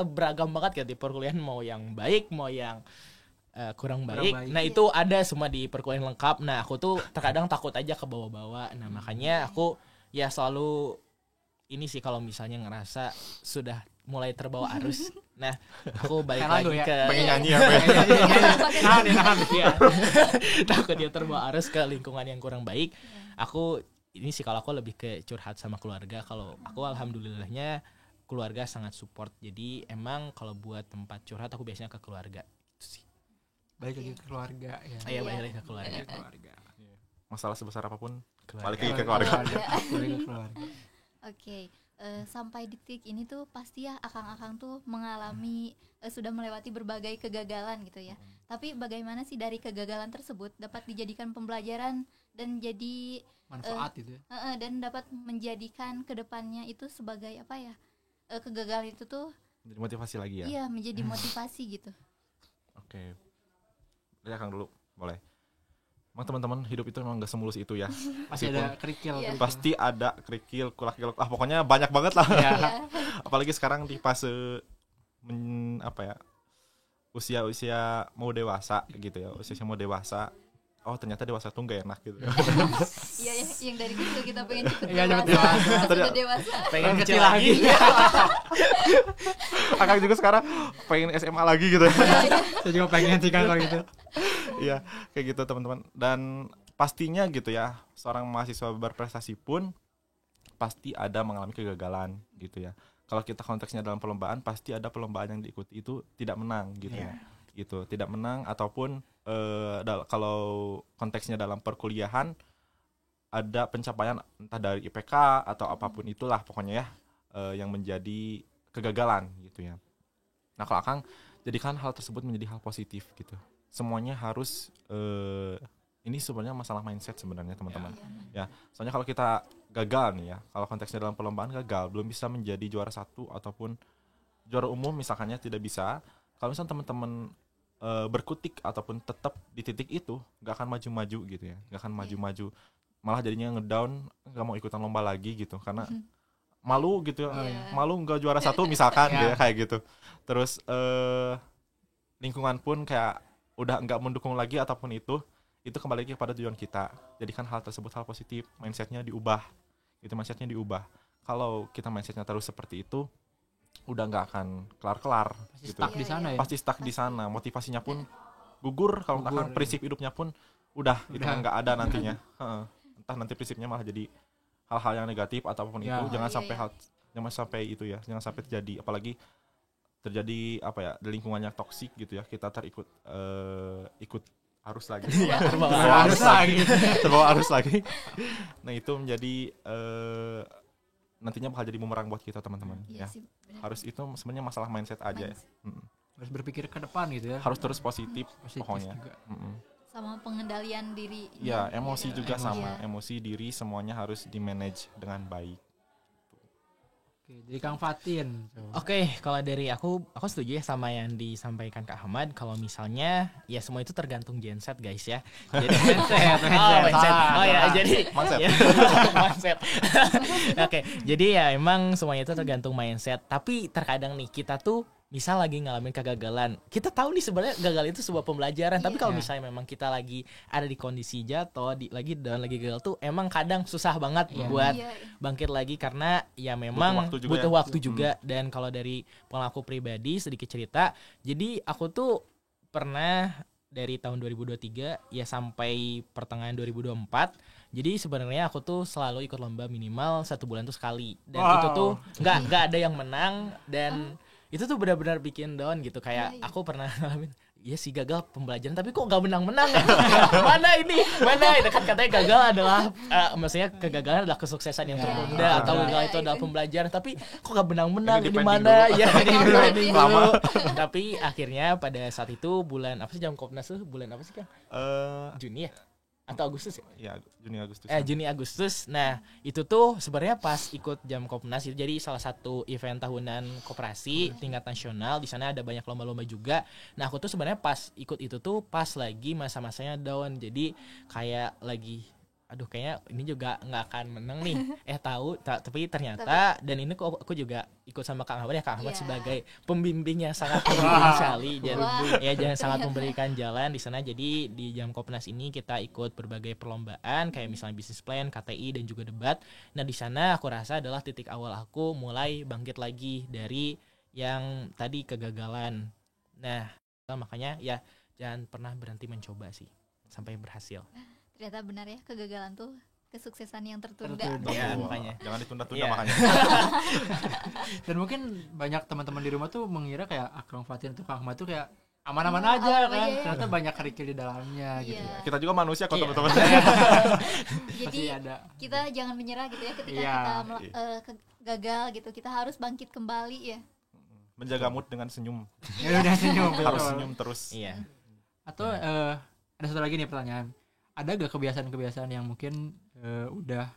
Beragam banget kan di perkuliahan, mau yang baik mau yang kurang Kurang baik. baik. Nah itu ada semua di perkuliahan lengkap. Nah aku tuh terkadang takut aja ke bawah-bawah. Nah makanya aku ya selalu ini sih kalau misalnya ngerasa sudah mulai terbawa arus. Nah aku balik Kayak lagu lagi ya? ke Pengen nyanyi ya, Nahan ya, nahan. Iya. Takut dia terbawa arus ke lingkungan yang kurang baik. Aku ini sih kalau aku lebih ke curhat sama keluarga. Kalau aku alhamdulillahnya keluarga sangat support. Jadi emang kalau buat tempat curhat aku biasanya ke keluarga. Itu sih. Balik lagi ke keluarga ya. Iya, balik lagi ke keluarga. Keluarga. masalah sebesar apapun Keluarga. balik lagi ke keluarga. Balik ke keluarga. Oke, sampai detik ini tuh pasti ya akang-akang tuh mengalami sudah melewati berbagai kegagalan gitu ya. Tapi bagaimana sih dari kegagalan tersebut dapat dijadikan pembelajaran dan jadi Manfaat itu ya. dan dapat menjadikan kedepannya itu sebagai apa ya? Kegagalan itu tuh Jadi motivasi lagi ya. iya menjadi motivasi gitu. Oke. Ya Kang dulu, boleh. Emang teman-teman hidup itu memang gak semulus itu ya. Masih ada kerikil. Iya. Pasti ada kerikil, kulak-kulak. Pokoknya banyak banget lah. Ya. Iya. Apalagi sekarang di fase usia mau dewasa gitu ya. Usia mau dewasa. Oh ternyata dewasa tuh gak enak gitu. Iya yang dari kecil kita pengen cepet Iya, cepet dewasa. dewasa. Sudah dewasa. Pengen Kecil kecil lagi. lagi. Akang juga sekarang pengen SMA lagi gitu. Saya juga pengen sih kan kalau gitu. Iya, kayak gitu teman-teman. Dan pastinya gitu ya, seorang mahasiswa berprestasi pun pasti ada mengalami kegagalan gitu ya. Kalau kita konteksnya dalam perlombaan, pasti ada perlombaan yang diikuti itu tidak menang gitu ya. Gitu, tidak menang ataupun kalau konteksnya dalam perkuliahan ada pencapaian entah dari IPK atau apapun itulah pokoknya ya yang menjadi kegagalan gitu ya. Nah, kalau Akang jadikan hal tersebut menjadi hal positif gitu. Semuanya harus ini sebenarnya masalah mindset sebenarnya teman-teman. Ya, soalnya kalau kita gagal nih ya, kalau konteksnya dalam perlombaan gagal, belum bisa menjadi juara 1 ataupun juara umum misalkannya tidak bisa. Kalau misalnya teman-teman berkutik ataupun tetap di titik itu, nggak akan maju-maju gitu ya, nggak akan maju-maju, malah jadinya ngedown, nggak mau ikutan lomba lagi gitu, karena malu gitu ya, malu nggak juara 1 misalkan gitu ya, kayak gitu. Terus lingkungan pun kayak udah nggak mendukung lagi ataupun itu kembali lagi kepada tujuan kita. Jadikan hal tersebut hal positif, mindsetnya diubah, gitu mindsetnya diubah. Kalau kita mindsetnya terus seperti itu, udah nggak akan kelar-kelar. Pasti Gitu. stuck di sana ya. Pasti stuck di sana, motivasinya pun gugur. Kalau misalkan prinsip hidupnya pun udah itu nggak ada nantinya. Entah nanti prinsipnya malah jadi hal-hal yang negatif ataupun itu. Jangan sampai itu ya, jangan sampai terjadi. Apalagi terjadi apa ya, di lingkungan yang toksik gitu ya, kita ikut arus lagi. Terbawa arus lagi. Nah itu menjadi nantinya bakal jadi bumerang buat kita teman-teman ya. Harus itu sebenarnya masalah mindset aja ya. Harus berpikir ke depan gitu ya. Harus terus positif pokoknya. Juga. Sama pengendalian diri. Ya, emosi juga sama. Emosi diri semuanya harus di-manage dengan baik. Oke, jadi Kang Fatin. Oke, kalau dari aku setuju ya sama yang disampaikan Kak Ahmad. Kalau misalnya ya semua itu tergantung genset guys ya. Jadi mindset. Oh ya, jadi Mindset. ya, mindset. Oke, jadi ya emang semuanya itu tergantung mindset. Tapi terkadang nih kita tuh misal lagi ngalamin kegagalan, kita tahu nih sebenarnya gagal itu sebuah pembelajaran. Tapi kalau misalnya memang kita lagi ada di kondisi jatuh, lagi down, lagi gagal tuh, emang kadang susah banget buat bangkit lagi karena ya memang butuh waktu juga. Dan kalau dari pengalaman aku pribadi sedikit cerita, jadi aku tuh pernah dari tahun 2023 ya sampai pertengahan 2024. Jadi sebenarnya aku tuh selalu ikut lomba minimal 1 bulan tuh sekali. Dan itu tuh nggak ada yang menang dan itu tuh benar-benar bikin down gitu. Kayak aku pernah ngalamin ya sih gagal pembelajaran tapi kok gak menang-menang ya? mana ini kan katanya gagal adalah maksudnya kegagalan adalah kesuksesan yang tertunda atau gagal itu adalah pembelajaran tapi kok gak menang-menang ini mana ya ini dulu. Tapi akhirnya pada saat itu bulan apa sih jam Kopnas tuh bulan apa sih Kang? Juni ya atau Agustus ya? Ya, Juni Agustus. Nah, itu tuh sebenarnya pas ikut Jam Kopnas itu jadi salah satu event tahunan koperasi tingkat nasional. Di sana ada banyak lomba-lomba juga. Nah, aku tuh sebenarnya pas ikut itu tuh pas lagi masa-masanya down. Jadi kayak lagi aduh kayaknya ini juga nggak akan menang nih. Tapi ternyata dan ini aku juga ikut sama Kang Ahmad ya, Kang Ahmad Iya. sebagai pembimbing yang sangat membimbing sekali dan Wah. ya jangan sangat memberikan jalan di sana. Jadi di Jam Kopnas ini kita ikut berbagai perlombaan kayak misalnya bisnis plan, KTI dan juga debat. Nah di sana aku rasa adalah titik awal aku mulai bangkit lagi dari yang tadi kegagalan. Nah makanya ya jangan pernah berhenti mencoba sih sampai berhasil. Ternyata benar ya, kegagalan tuh kesuksesan yang tertunda. Ya, Wah, makanya. jangan ditunda-tunda Iya. makanya. Dan mungkin banyak teman-teman di rumah tuh mengira kayak Kang Fatin atau Kang Ahmad tuh kayak aman-aman Iya, aja aman kan. aja ya. Ternyata banyak kerikil di dalamnya gitu Iya. ya. Kita juga manusia kok Iya. teman-teman. Jadi Pasti ada. kita jangan menyerah gitu ya ketika Iya. kita gagal gitu. Kita harus bangkit kembali ya. Menjaga mood dengan senyum. Ya udah senyum. Harus betul. senyum terus. Iya. Atau ada satu lagi nih pertanyaan. Ada gak kebiasaan-kebiasaan yang mungkin udah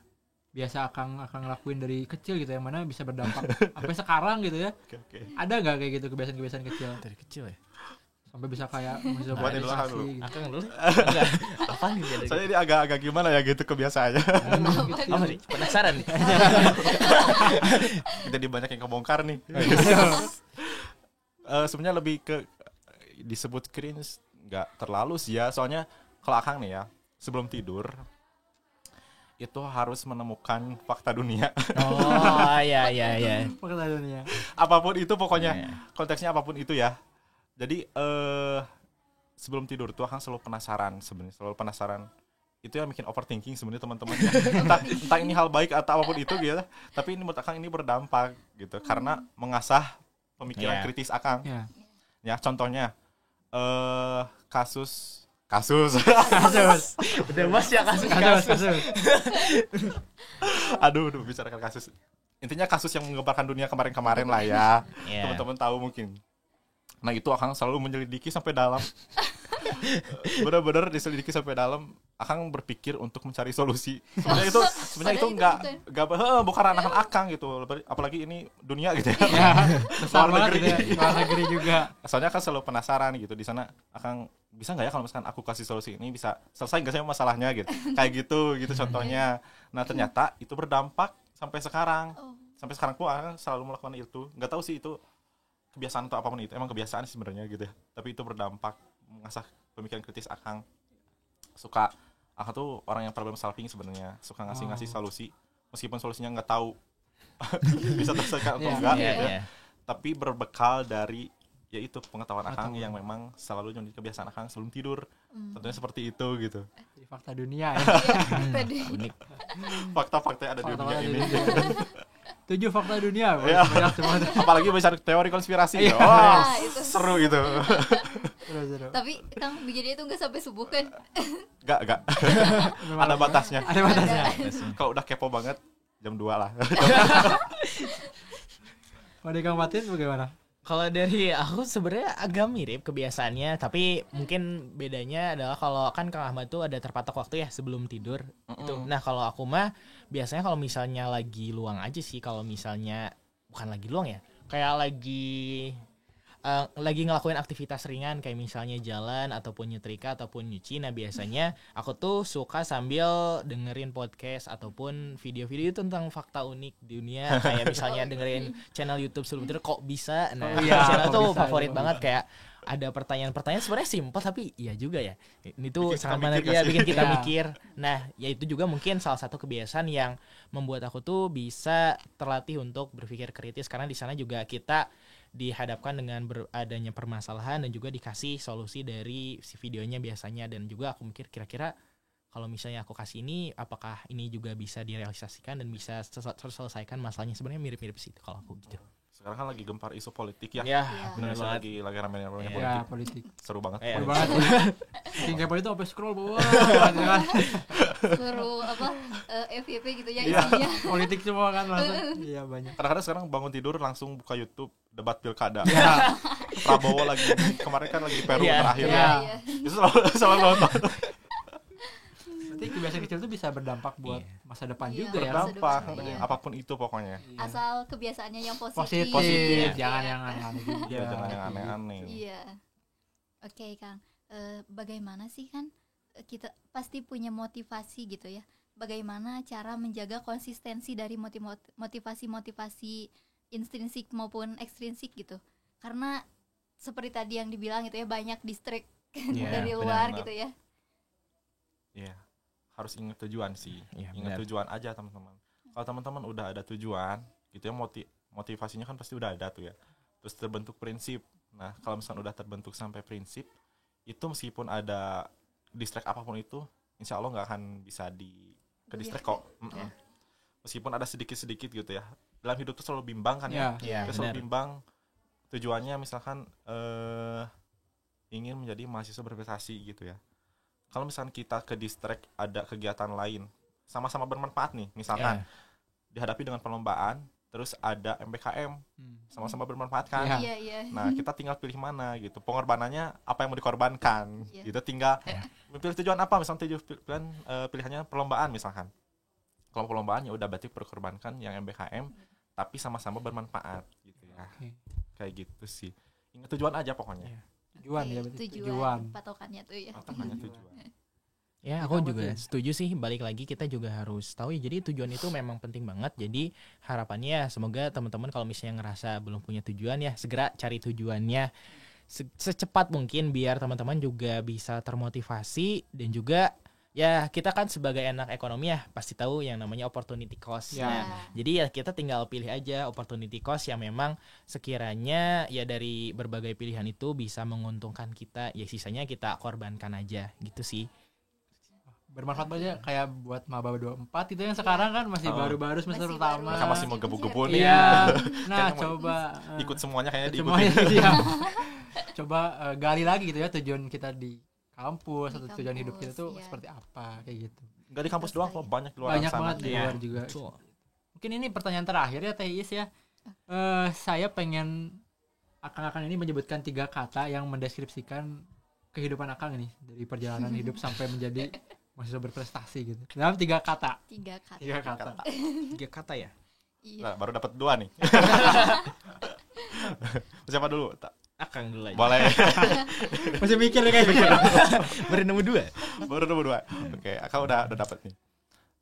biasa Akang lakuin dari kecil gitu yang mana bisa berdampak sampai sekarang gitu ya? Oke. Ada gak kayak gitu kebiasaan-kebiasaan kecil Dari kecil ya. sampai bisa kayak Buatin dulu, visualisasi gitu. Akang dulu. Enggak. Apa nih dari Saya ini agak gimana ya gitu kebiasaannya. Gitu. apa nih? Penasaran nih. Jadi banyak yang kebongkar nih. Sebenarnya lebih ke disebut cringe nggak terlalu sih ya. Soalnya kalau Akang nih ya sebelum tidur itu harus menemukan fakta dunia. Oh iya. Fakta dunia. Apapun itu pokoknya Iya. konteksnya apapun itu ya. Jadi sebelum tidur tuh Akang selalu penasaran sebenarnya, selalu penasaran. Itu yang bikin overthinking sebenarnya teman-teman ya. entah ini hal baik atau apapun itu gitu. Tapi ini menurut Akang ini berdampak gitu karena mengasah pemikiran Iya. kritis Akang. Ya. Ya contohnya kasus Kasus. Udah mas ya kasus. aduh bicarakan kasus. Intinya kasus yang menggemparkan dunia kemarin-kemarin lah ya. Iya. Teman-teman tahu mungkin. Nah itu Akang selalu menyelidiki sampai dalam. Benar-benar diselidiki sampai dalam. Akang berpikir untuk mencari solusi. Sebenarnya itu Padahal itu bukan ranah Akang gitu. Apalagi ini dunia gitu ya. Ya, besar Luar banget negeri. gitu ya. Luar negeri juga. Soalnya Akang selalu penasaran gitu di sana. Akang bisa nggak ya kalau misalkan aku kasih solusi ini bisa selesai nggak sih masalahnya gitu. Kayak gitu contohnya. Nah ternyata itu berdampak sampai sekarang. Oh. Sampai sekarang pun Akang selalu melakukan itu. Nggak tahu sih itu kebiasaan atau apapun itu. Emang kebiasaan sih sebenarnya gitu ya. Tapi itu berdampak mengasah pemikiran kritis Akang. Akang tuh orang yang problem solving sebenarnya. Suka ngasih solusi meskipun solusinya nggak tahu bisa terselesaikan atau Iya. enggak Iya, gitu ya. iya. Tapi berbekal dari yaitu pengetahuan Akang Pengetahuan. yang memang selalu jadi kebiasaan Akang sebelum tidur. Tentunya seperti itu gitu. Jadi fakta dunia ya. Tadi. Unik. Fakta-fakta yang ada di dunia ini. 7 fakta dunia. Iya. Banyak semua. Apalagi bisa teori konspirasi. Iya. Oh, Nah, itu. seru itu. Seru. Tapi Kang jadi itu nggak sampai subuh kan? Enggak. Ada batasnya. Ada batasnya. Kalau udah kepo banget jam 2 lah. Kalau di Kang Fatin bagaimana? Kalau dari aku sebenarnya agak mirip kebiasaannya, tapi mungkin bedanya adalah kalau kan Kang Ahmad tuh ada terpatok waktu ya sebelum tidur. Itu. Nah, kalau aku mah biasanya kalau misalnya lagi luang aja sih, kalau misalnya bukan lagi luang ya, kayak lagi ngelakuin aktivitas ringan kayak misalnya jalan ataupun nyetrika ataupun nyuci. Nah biasanya aku tuh suka sambil dengerin podcast ataupun video-video tentang fakta unik di dunia, kayak misalnya dengerin channel YouTube sebelum tidur kok bisa. Nah Oh iya, channel kok tuh bisa, favorit kok banget, bisa. kayak ada pertanyaan-pertanyaan sebenarnya simpel tapi iya juga ya. Ini tuh Bikin kita sangat mikir menarik gak ya, sih? bikin kita Iya. mikir. Nah, ya itu juga mungkin salah satu kebiasaan yang membuat aku tuh bisa terlatih untuk berpikir kritis, karena di sana juga kita dihadapkan dengan adanya permasalahan dan juga dikasih solusi dari si videonya biasanya. Dan juga aku mikir kira-kira kalau misalnya aku kasih ini, apakah ini juga bisa direalisasikan dan bisa terselesaikan masalahnya. Sebenarnya mirip-mirip sih kalau aku gitu. Sekarang kan lagi gempar isu politik ya. Ya, Iya. benar Indonesia banget. lagi rame-rame Iya. Ya, politik. politik. Seru banget. Iya. Seru banget. King kepo itu sampai scroll bawah gitu kan. Suruh FYP gitu ya Iya. isinya. Politik semua kan langsung. Iya banyak. Kadang-kadang sekarang bangun tidur langsung buka YouTube debat pilkada. Ya, Prabowo lagi kemarin kan lagi Peru Iya. terakhir Iya. ya. Iya. Itu selalu nonton. berarti kebiasaan kecil itu bisa berdampak buat Iya. masa depan Iya. juga ya. Berdampak Iya. apapun itu pokoknya. Iya. Asal kebiasaannya yang Positif, positif. jangan Iya. yang aneh-aneh juga. Iya, jangan yang aneh-aneh. Iya. Oke, Kang. Bagaimana sih kan kita pasti punya motivasi gitu ya bagaimana cara menjaga konsistensi dari motivasi-motivasi intrinsik maupun ekstrinsik gitu. Karena seperti tadi yang dibilang gitu ya, banyak distract dari luar benar. gitu ya. Iya, harus ingat tujuan sih. Iya, Ingat benar. tujuan aja teman-teman. Kalau teman-teman udah ada tujuan, gitu ya, motivasinya kan pasti udah ada tuh ya. Terus terbentuk prinsip. Nah, kalau misalnya udah terbentuk sampai prinsip, itu meskipun ada distract apapun itu, insya Allah nggak akan bisa ke distract kok. Ya. Meskipun ada sedikit-sedikit gitu ya. Dalam hidup tuh selalu bimbang kan Ya. Iya, Kita selalu benar. bimbang. Tujuannya misalkan ingin menjadi mahasiswa berprestasi gitu ya. Kalau misalkan kita ke distract ada kegiatan lain sama-sama bermanfaat nih, misalkan dihadapi dengan perlombaan, terus ada MBKM, sama-sama bermanfaat kan. Iya. Iya, iya. Nah, kita tinggal pilih mana gitu. Pengorbanannya apa yang mau dikorbankan. Iya. Gitu tinggal pilih tujuan apa, misalnya pilihannya perlombaan misalkan. Kalau perlombaan ya udah berarti perkorbankan yang MBKM tapi sama-sama bermanfaat gitu ya. Oke. Kayak gitu sih. Ingat tujuan aja pokoknya. Iya. Tujuan Oke, ya berarti tujuan patokannya tuh ya. Patokannya tujuan. Ya, Kita aku apa juga tuh? setuju sih. Balik lagi kita juga harus tahu ya. Jadi tujuan itu memang penting banget. Jadi harapannya semoga teman-teman kalau misalnya ngerasa belum punya tujuan ya segera cari tujuannya secepat mungkin biar teman-teman juga bisa termotivasi dan juga ya kita kan sebagai anak ekonomi ya pasti tahu yang namanya opportunity cost. Ya. Nah, jadi ya kita tinggal pilih aja opportunity cost yang memang sekiranya ya dari berbagai pilihan itu bisa menguntungkan kita. Ya sisanya kita korbankan aja gitu sih. Bermanfaat banget kayak buat maba 24 itu yang sekarang kan masih Oh. baru-baru semester Masih pertama. baru. Mereka masih mau gebu-gebu nih. Iya. Nah, Kayaknya mau coba Ikut semuanya kayaknya diikutin. semuanya iya. Coba gali lagi gitu ya tujuan kita di kampus Di atau tujuan hidup kita kampus, tuh iya. seperti apa kayak gitu. Enggak di kampus doang kok, banyak di luar Banyak sana. banget di Iya. luar juga. Betul. Mungkin ini pertanyaan terakhir ya Teh Is ya. Saya pengen Akang-akang ini menyebutkan 3 kata yang mendeskripsikan kehidupan Akang ini dari perjalanan hidup sampai menjadi mahasiswa berprestasi gitu. Dalam 3 kata. 3 kata. 3 kata. 3 kata ya. Iya. Nah, baru dapat 2 nih. Siapa dulu? Akang dulu aja. Boleh. Masih mikir nih kayaknya. Baru nemu 2. Baru dapat 2. Oke, Akang udah dapat nih.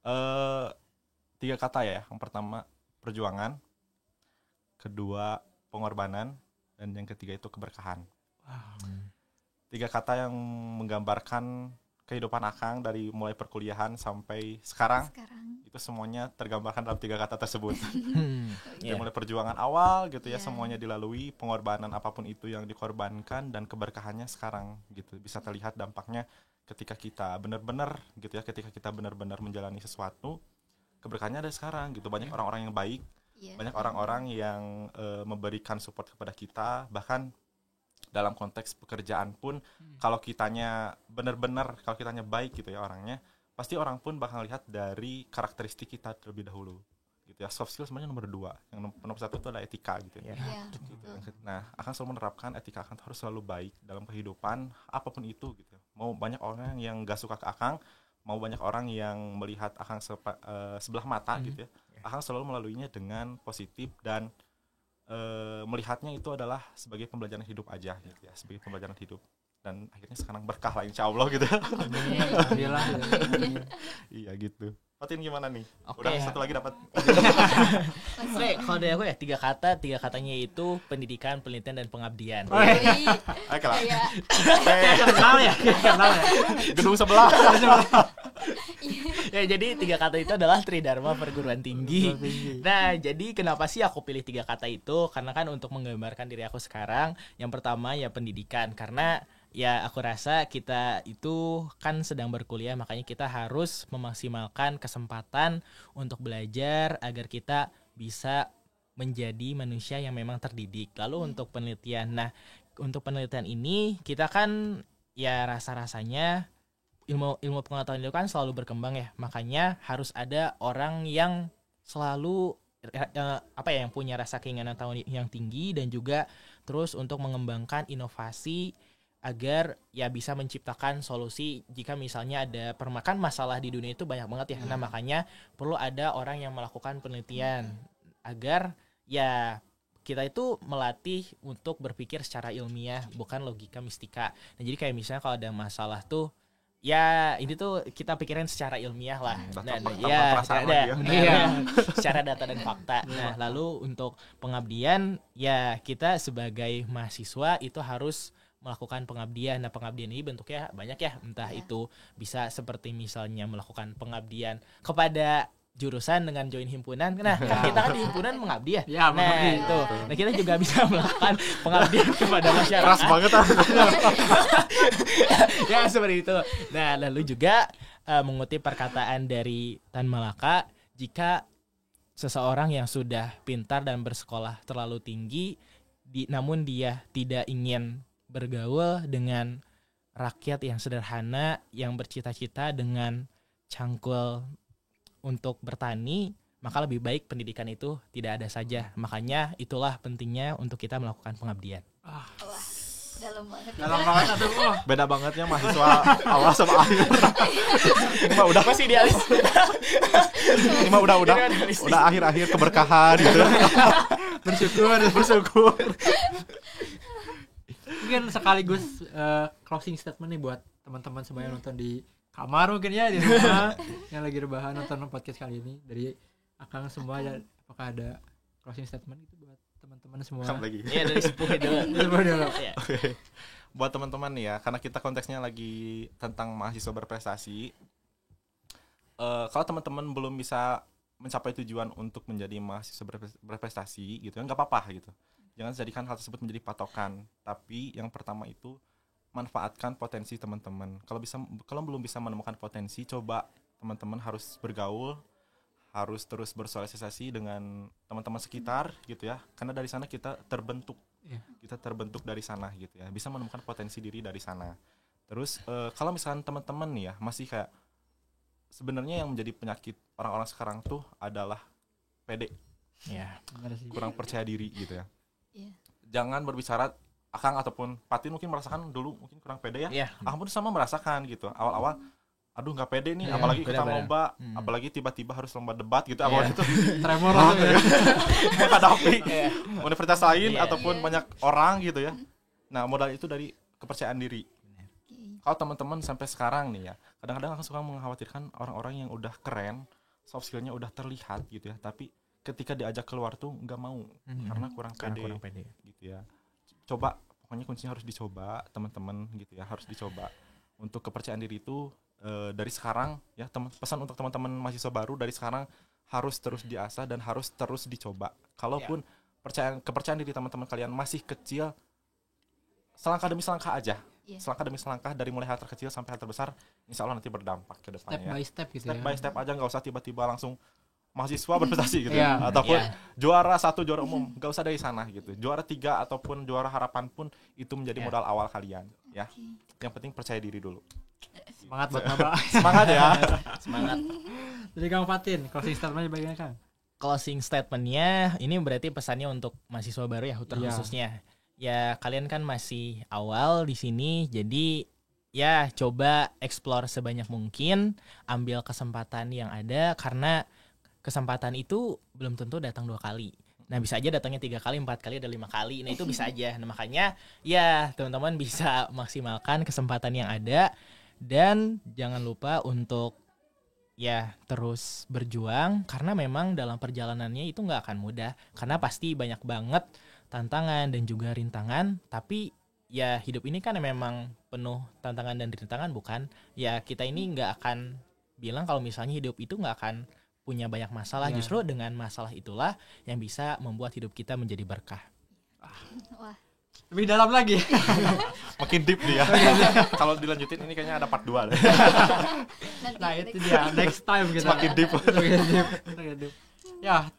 3 kata ya. Yang pertama perjuangan, kedua pengorbanan, dan yang ketiga itu keberkahan. 3 kata yang menggambarkan kehidupan Akang dari mulai perkuliahan sampai sekarang. Itu semuanya tergambarkan dalam 3 kata tersebut. Dari mulai perjuangan awal gitu ya, Iya. semuanya dilalui, pengorbanan apapun itu yang dikorbankan, dan keberkahannya sekarang gitu. Bisa terlihat dampaknya ketika kita benar-benar gitu ya, ketika kita benar-benar menjalani sesuatu, keberkahannya ada sekarang gitu. Banyak orang-orang yang baik, Iya. banyak orang-orang yang memberikan support kepada kita, bahkan dalam konteks pekerjaan pun kalau kitanya benar-benar, kalau kitanya baik gitu ya orangnya, pasti orang pun bakal lihat dari karakteristik kita terlebih dahulu gitu ya. Soft skill sebenarnya nomor 2, yang nomor 1 itu adalah etika gitu ya. Iya, Gitu. betul. Nah, akan selalu menerapkan etika Akang harus selalu baik dalam kehidupan apapun itu gitu. Mau banyak orang yang gak suka ke Akang, mau banyak orang yang melihat Akang sebelah mata gitu ya, Akang selalu melaluinya dengan positif dan melihatnya itu adalah sebagai pembelajaran hidup aja gitu ya, sebagai pembelajaran hidup. Dan akhirnya sekarang berkah lah insya Allah gitu. Amin. Alhamdulillah. Iya gitu. Fatin gimana nih? Oke. Udah satu lagi dapat. Oke, kalau dari aku ya 3 katanya itu pendidikan, penelitian, dan pengabdian. Wih, Ayo lah. kayak Kenal ya? Kenal ya? Gedung sebelah. Ya, jadi 3 kata itu adalah Tridharma Perguruan Tinggi. Nah, jadi kenapa sih aku pilih 3 kata itu? Karena kan untuk menggambarkan diri aku sekarang, yang pertama ya pendidikan. Karena ya aku rasa kita itu kan sedang berkuliah, makanya kita harus memaksimalkan kesempatan untuk belajar agar kita bisa menjadi manusia yang memang terdidik. Lalu untuk penelitian, nah untuk penelitian ini kita kan ya rasa-rasanya ilmu pengetahuan itu kan selalu berkembang ya, makanya harus ada orang yang selalu yang punya rasa keinginan tahu yang tinggi dan juga terus untuk mengembangkan inovasi agar ya bisa menciptakan solusi jika misalnya ada masalah di dunia itu banyak banget ya. Nah, makanya perlu ada orang yang melakukan penelitian agar ya kita itu melatih untuk berpikir secara ilmiah, bukan logika mistika. Nah, jadi kayak misalnya kalau ada masalah tuh ya ini tuh kita pikirin secara ilmiah lah. Tanpa Ya, perasaan ada, lagi ya. iya, secara data dan fakta. Nah, lalu untuk pengabdian, ya kita sebagai mahasiswa itu harus melakukan pengabdian. Nah, pengabdian ini bentuknya banyak ya, entah itu bisa seperti misalnya melakukan pengabdian kepada jurusan dengan join himpunan. Nah, kan kita kan di himpunan mengabdi ya. Ya, Nah, mengabdi. itu. Nah, kita juga bisa melakukan pengabdian kepada masyarakat. Keras banget ah. Ya, seperti itu. Nah, lalu juga mengutip perkataan dari Tan Malaka, jika seseorang yang sudah pintar dan bersekolah terlalu tinggi, namun dia tidak ingin bergaul dengan rakyat yang sederhana, yang bercita-cita dengan cangkul untuk bertani, maka lebih baik pendidikan itu tidak ada saja. Makanya itulah pentingnya untuk kita melakukan pengabdian. Wah, dalam banget. Dalam banget aduh. Beda bangetnya mahasiswa awal sama akhir. Ini mah udah Masih idealis. ini mah udah akhir-akhir keberkahan gitu. Bersyukur. Mungkin sekaligus closing statement nih buat teman-teman semua yang nonton di kamar mungkin ya, di rumah yang lagi rebahan nonton podcast kali ini. Dari Akang semua ya, apakah ada closing statement itu buat teman-teman semua? Kan lagi. Iya, dari sepuh dulu. Iya. Oke. Buat teman-teman nih ya, karena kita konteksnya lagi tentang mahasiswa berprestasi. Kalau teman-teman belum bisa mencapai tujuan untuk menjadi mahasiswa berprestasi gitu kan, nggak apa-apa gitu. Jangan jadikan hal tersebut menjadi patokan. Tapi yang pertama itu manfaatkan potensi teman-teman. Kalau belum bisa menemukan potensi, coba teman-teman harus bergaul, harus terus bersosialisasi dengan teman-teman sekitar gitu ya. Karena dari sana kita terbentuk. Iya. Kita terbentuk dari sana gitu ya. Bisa menemukan potensi diri dari sana. Terus kalau misalkan teman-teman nih ya masih kayak, sebenarnya yang menjadi penyakit orang-orang sekarang tuh adalah pede. Ya. Kurang percaya diri gitu ya. Iya. Jangan berbicara Akang ataupun Patin mungkin merasakan dulu mungkin kurang pede ya. Iya. Akang pun sama merasakan gitu. Awal-awal aduh nggak pede nih, Iya, apalagi kita benar-benar. lomba, apalagi tiba-tiba harus lomba debat gitu. Iya. Awalnya itu Tremor tuh ya. menghadapi Iya. universitas lain Iya. ataupun banyak orang gitu ya. Nah, modal itu dari kepercayaan diri. Oke. Kalau teman-teman sampai sekarang nih ya, kadang-kadang aku suka mengkhawatirkan orang-orang yang udah keren, soft skill-nya udah terlihat gitu ya, tapi ketika diajak keluar tuh nggak mau karena kurang pede gitu ya. Coba, pokoknya kuncinya harus dicoba, teman-teman gitu ya, harus dicoba. Untuk kepercayaan diri itu dari sekarang ya, pesan untuk teman-teman mahasiswa baru, dari sekarang harus terus diasah dan harus terus dicoba. Kalaupun kepercayaan diri teman-teman kalian masih kecil, selangkah demi selangkah aja. Iya. Selangkah demi selangkah dari mulai hal terkecil sampai hal terbesar, insya Allah nanti berdampak ke Step depannya. by step gitu Step ya. by step aja, nggak usah tiba-tiba langsung mahasiswa berprestasi gitu Iya. ya. Ataupun Iya. juara 1, juara umum, nggak usah dari sana gitu. Juara 3 ataupun juara harapan pun itu menjadi Iya. modal awal kalian ya. Oke. Yang penting percaya diri dulu. Semangat buat Maba. Semangat ya. Semangat. Jadi Kang Fatin, closing statement bagian Kang. Closing statement-nya ini berarti pesannya untuk mahasiswa baru ya, Iya. khususnya. Ya, kalian kan masih awal di sini, jadi ya coba explore sebanyak mungkin, ambil kesempatan yang ada, karena kesempatan itu belum tentu datang 2 kali. Nah, bisa aja datangnya 3 kali, 4 kali, ada 5 kali. Nah, itu bisa aja. Nah, makanya ya teman-teman bisa maksimalkan kesempatan yang ada, dan jangan lupa untuk ya terus berjuang, karena memang dalam perjalanannya itu nggak akan mudah, karena pasti banyak banget tantangan dan juga rintangan. Tapi ya hidup ini kan memang penuh tantangan dan rintangan, bukan? Ya kita ini nggak akan bilang kalau misalnya hidup itu nggak akan punya banyak masalah. Ya. Justru dengan masalah itulah yang bisa membuat hidup kita menjadi berkah. Wah, Lebih dalam lagi. Makin deep nih ya. Kalau dilanjutin ini kayaknya ada part 2 deh. nanti Nah itu dia, next time kita. Semakin deep. Semakin deep. Ya,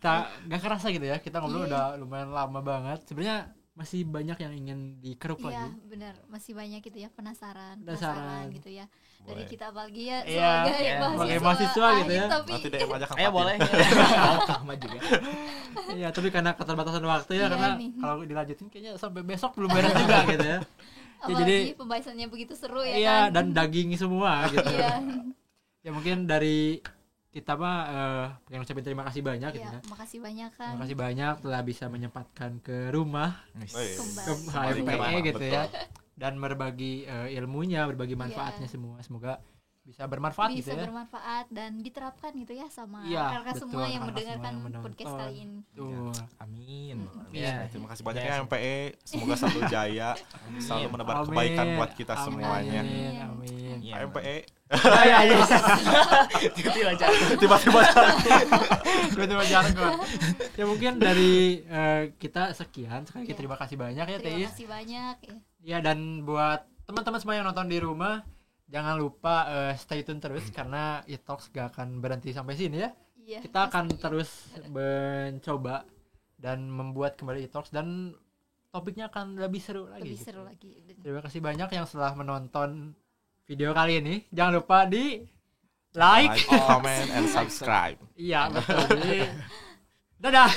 gak kerasa gitu ya. Kita ngobrol Iya. udah lumayan lama banget. Sebenarnya masih banyak yang ingin dikeruk iya lagi. benar, masih banyak gitu ya penasaran Penasaran. gitu ya. Boleh. Dari kita apalagi ya Iya, sebagai iya, sebagai mahasiswa gitu ya. Tapi Nanti DM aja Kang Ayo Fatin. boleh. Ahmad juga. Iya, tapi karena keterbatasan waktu ya, Iya karena nih. kalau dilanjutin kayaknya sampai besok belum beres juga gitu ya. apalagi jadi- pembahasannya begitu seru ya Iya, kan. dan daging semua gitu. Iya. Ya mungkin dari kita mah pengen ucapin terima kasih banyak gitu Ya, ya. makasih banyak kan. Terima kasih banyak telah bisa menyempatkan ke rumah Oh, iya. ke Kembali. HMPE Kembali, gitu betul. ya. Dan berbagi ilmunya, berbagi manfaatnya semua. Semoga bisa bermanfaat Bisa gitu ya. bermanfaat dan diterapkan gitu ya sama Iya, kakak betul, semua yang kakak mendengarkan semua yang podcast menonton. kali ini. Tuh. Amin. Iya. Terima kasih banyak ya MPE. Semoga selalu jaya, selalu menebar kebaikan buat kita Amin. semuanya. Amin. Iya, MPE Iya. tiba-tiba jatuh. tiba-tiba Tiba-tiba jargon. Ya mungkin dari kita sekian. Sekali lagi Iya. terima kasih banyak ya Terima Teis. kasih banyak ya. Ya, dan buat teman-teman semua yang nonton di rumah, jangan lupa stay tune terus karena e-talks gak akan berhenti sampai sini ya. Iya. Kita akan terus mencoba dan membuat kembali e-talks dan topiknya akan lebih seru lagi. lebih gitu. seru lagi. Terima kasih banyak yang setelah menonton video kali ini. Jangan lupa di like. comment, and subscribe. Iya, betul. Jadi, dadah.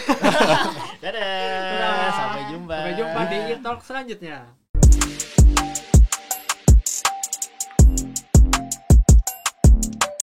Dadah. Sampai jumpa. Sampai jumpa di e-talk selanjutnya.